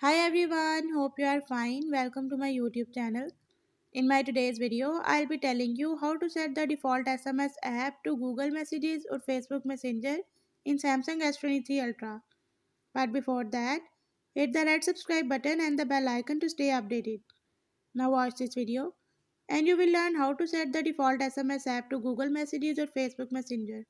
Hi everyone, hope you are fine. Welcome to my YouTube channel. In my today's video, I'll be telling you how to set the default SMS app to Google Messages or Facebook Messenger in Samsung S23 Ultra. But before that, hit the red subscribe button and the bell icon to stay updated. Now watch this video and you will learn how to set the default SMS app to Google Messages or Facebook Messenger.